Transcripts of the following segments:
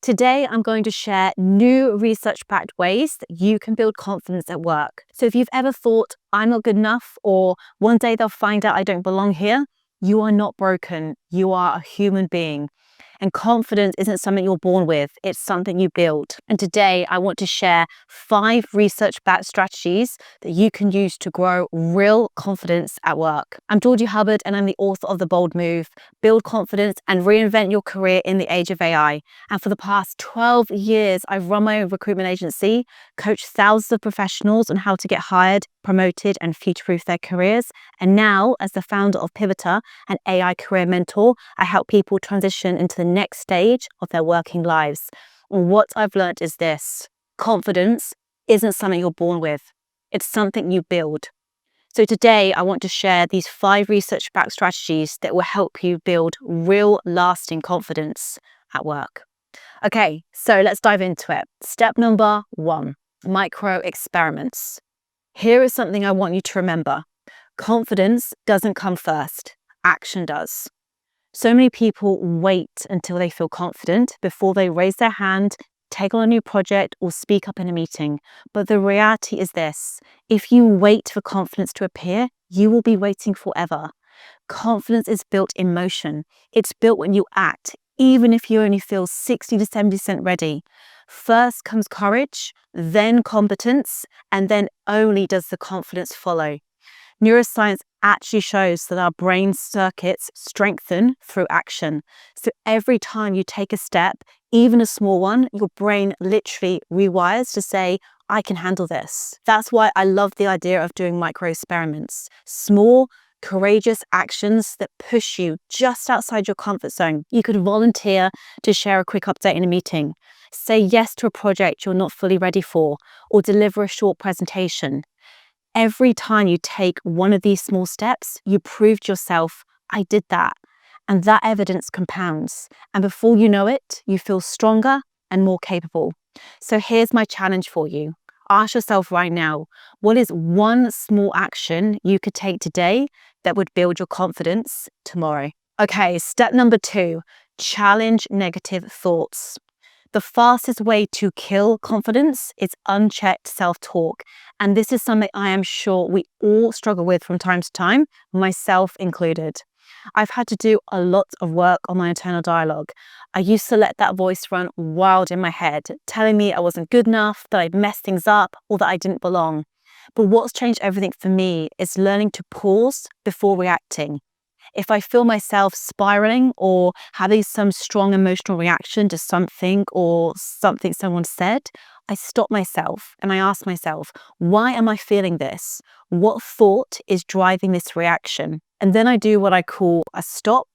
Today, I'm going to share new research-backed ways that you can build confidence at work. So if you've ever thought, I'm not good enough, or one day they'll find out I don't belong here, you are not broken. You are a human being. And confidence isn't something you're born with, it's something you build. And today I want to share 5 research-backed strategies that you can use to grow real confidence at work. I'm Georgie Hubbard and I'm the author of The Bold Move, Build Confidence and Reinvent Your Career in the Age of AI. And for the past 12 years, I've run my own recruitment agency, coached thousands of professionals on how to get hired, promoted and future-proof their careers. And now, as the founder of Pivoter, an AI career mentor, I help people transition into the next stage of their working lives. And what I've learned is this: confidence isn't something you're born with, it's something you build. So today I want to share these 5 research-backed strategies that will help you build real lasting confidence at work. Okay, so let's dive into it. Step number 1, micro experiments. Here is something I want you to remember. Confidence doesn't come first, action does. So many people wait until they feel confident before they raise their hand, take on a new project, or speak up in a meeting. But the reality is this: if you wait for confidence to appear, you will be waiting forever. Confidence is built in motion. It's built when you act, even if you only feel 60 to 70% ready. First comes courage, then competence, and then only does the confidence follow. Neuroscience actually shows that our brain circuits strengthen through action. So every time you take a step, even a small one, your brain literally rewires to say, I can handle this. That's why I love the idea of doing micro experiments. Small, courageous actions that push you just outside your comfort zone. You could volunteer to share a quick update in a meeting, say yes to a project you're not fully ready for, or deliver a short presentation. Every time you take one of these small steps, you prove to yourself, I did that. And that evidence compounds. And before you know it, you feel stronger and more capable. So here's my challenge for you. Ask yourself right now, what is one small action you could take today that would build your confidence tomorrow? Okay, step number 2, challenge negative thoughts. The fastest way to kill confidence is unchecked self-talk. And this is something I am sure we all struggle with from time to time, myself included. I've had to do a lot of work on my internal dialogue. I used to let that voice run wild in my head, telling me I wasn't good enough, that I'd messed things up, or that I didn't belong. But what's changed everything for me is learning to pause before reacting. If I feel myself spiraling or having some strong emotional reaction to something or something someone said, I stop myself and I ask myself, why am I feeling this? What thought is driving this reaction? And then I do what I call a stop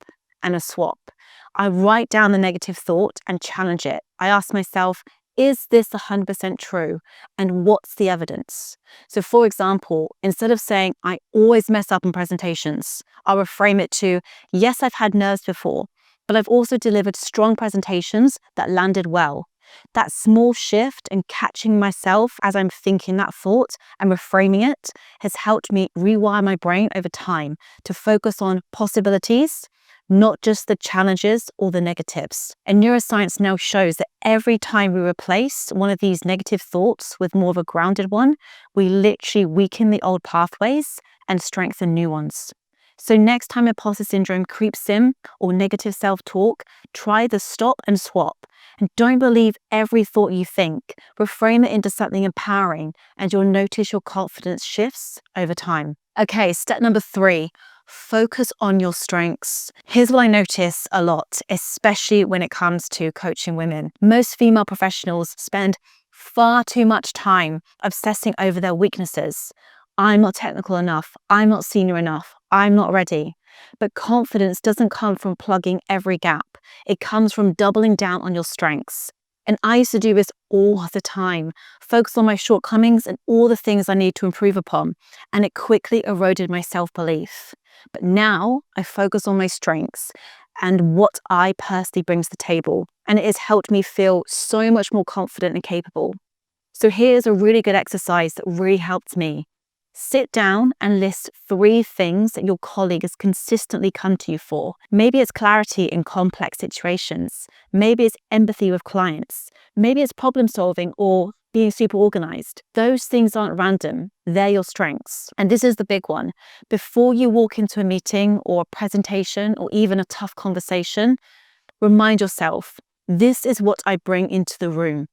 and a swap. I write down the negative thought and challenge it. I ask myself, is this 100% true? And what's the evidence? So for example, instead of saying, I always mess up in presentations, I'll reframe it to, yes, I've had nerves before, but I've also delivered strong presentations that landed well. That small shift and catching myself as I'm thinking that thought and reframing it has helped me rewire my brain over time to focus on possibilities, not just the challenges or the negatives. And neuroscience now shows that every time we replace one of these negative thoughts with more of a grounded one, we literally weaken the old pathways and strengthen new ones. So next time imposter syndrome creeps in or negative self-talk, try the stop and swap. And don't believe every thought you think. Reframe it into something empowering and you'll notice your confidence shifts over time. Okay, step number 3. Focus on your strengths. Here's what I notice a lot, especially when it comes to coaching women. Most female professionals spend far too much time obsessing over their weaknesses. I'm not technical enough. I'm not senior enough. I'm not ready. But confidence doesn't come from plugging every gap. It comes from doubling down on your strengths. And I used to do this all the time, focus on my shortcomings and all the things I need to improve upon, and it quickly eroded my self-belief. But now I focus on my strengths and what I personally bring to the table, and it has helped me feel so much more confident and capable. So here's a really good exercise that really helped me. Sit down and list 3 things that your colleague has consistently come to you for. Maybe it's clarity in complex situations. Maybe it's empathy with clients. Maybe it's problem solving or being super organized. Those things aren't random. They're your strengths. And this is the big one. Before you walk into a meeting or a presentation or even a tough conversation, remind yourself, this is what I bring into the room.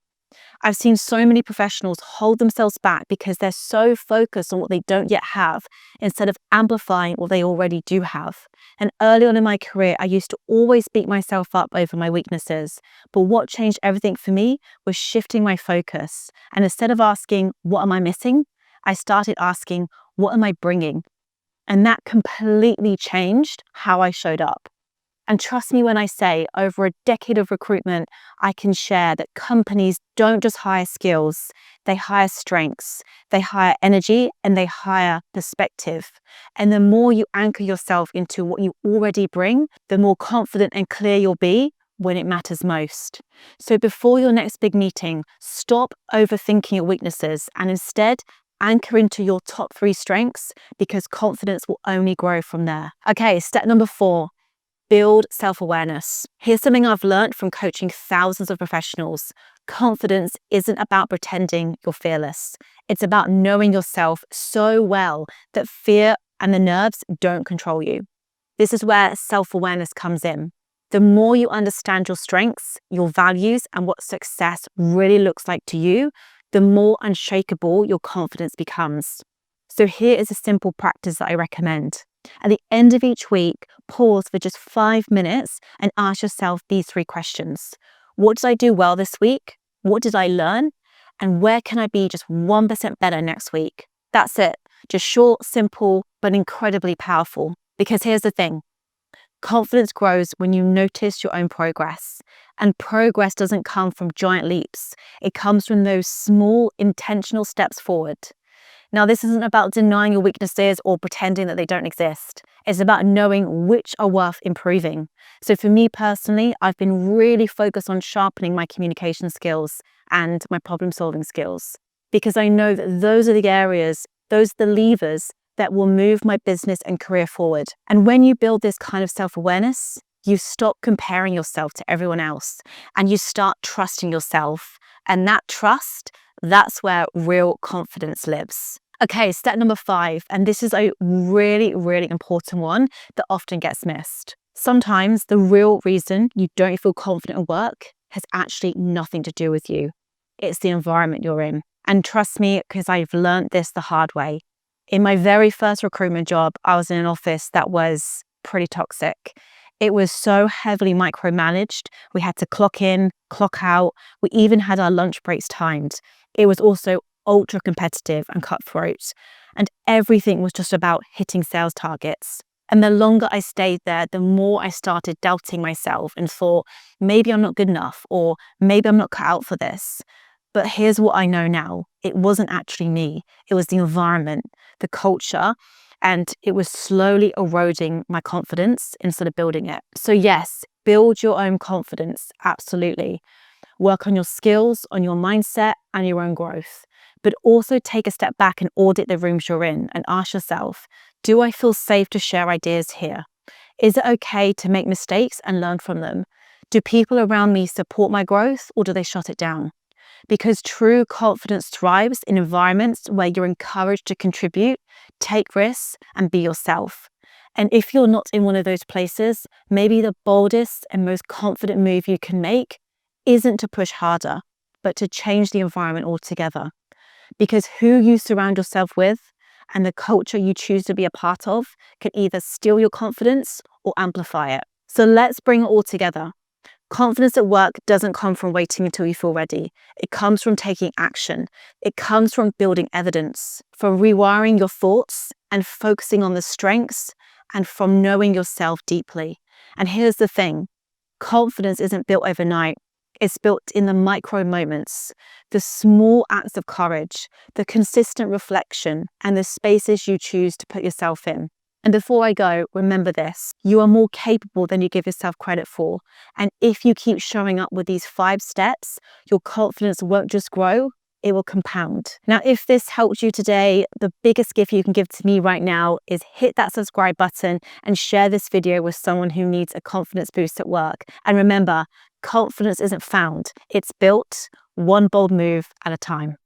I've seen so many professionals hold themselves back because they're so focused on what they don't yet have instead of amplifying what they already do have. And early on in my career, I used to always beat myself up over my weaknesses. But what changed everything for me was shifting my focus. And instead of asking, what am I missing? I started asking, what am I bringing? And that completely changed how I showed up. And trust me when I say, over a decade of recruitment, I can share that companies don't just hire skills, they hire strengths, they hire energy, and they hire perspective. And the more you anchor yourself into what you already bring, the more confident and clear you'll be when it matters most. So before your next big meeting, stop overthinking your weaknesses and instead anchor into your top 3 strengths, because confidence will only grow from there. Okay, step number 4. Build self-awareness. Here's something I've learned from coaching thousands of professionals. Confidence isn't about pretending you're fearless. It's about knowing yourself so well that fear and the nerves don't control you. This is where self-awareness comes in. The more you understand your strengths, your values, and what success really looks like to you, the more unshakable your confidence becomes. So here is a simple practice that I recommend. At the end of each week, pause for just 5 minutes and ask yourself these 3 questions. What did I do well this week? What did I learn? And where can I be just 1% better next week? That's it. Just short, simple, but incredibly powerful. Because here's the thing. Confidence grows when you notice your own progress. And progress doesn't come from giant leaps. It comes from those small, intentional steps forward. Now, this isn't about denying your weaknesses or pretending that they don't exist. It's about knowing which are worth improving. So for me personally, I've been really focused on sharpening my communication skills and my problem-solving skills, because I know that those are the areas, those are the levers that will move my business and career forward. And when you build this kind of self-awareness, you stop comparing yourself to everyone else and you start trusting yourself. And that trust, that's where real confidence lives. Okay, step number 5, and this is a really, really important one that often gets missed. Sometimes the real reason you don't feel confident at work has actually nothing to do with you. It's the environment you're in. And trust me, because I've learned this the hard way. In my very first recruitment job, I was in an office that was pretty toxic. It was so heavily micromanaged. We had to clock in, clock out. We even had our lunch breaks timed. It was also ultra competitive and cutthroat. And everything was just about hitting sales targets. And the longer I stayed there, the more I started doubting myself and thought, maybe I'm not good enough, or maybe I'm not cut out for this. But here's what I know now. It wasn't actually me. It was the environment, the culture, and it was slowly eroding my confidence instead of building it. So yes, build your own confidence, absolutely. Work on your skills, on your mindset, and your own growth. But also take a step back and audit the rooms you're in and ask yourself, do I feel safe to share ideas here? Is it okay to make mistakes and learn from them? Do people around me support my growth, or do they shut it down? Because true confidence thrives in environments where you're encouraged to contribute, take risks, and be yourself. And if you're not in one of those places, maybe the boldest and most confident move you can make isn't to push harder, but to change the environment altogether. Because who you surround yourself with and the culture you choose to be a part of can either steal your confidence or amplify it. So let's bring it all together. Confidence at work doesn't come from waiting until you feel ready. It comes from taking action. It comes from building evidence, from rewiring your thoughts and focusing on the strengths, and from knowing yourself deeply. And here's the thing, confidence isn't built overnight. It's built in the micro moments, the small acts of courage, the consistent reflection, and the spaces you choose to put yourself in. And before I go, remember this, you are more capable than you give yourself credit for. And if you keep showing up with these 5 steps, your confidence won't just grow, it will compound. Now, if this helped you today, the biggest gift you can give to me right now is hit that subscribe button and share this video with someone who needs a confidence boost at work. And remember, confidence isn't found, it's built one bold move at a time.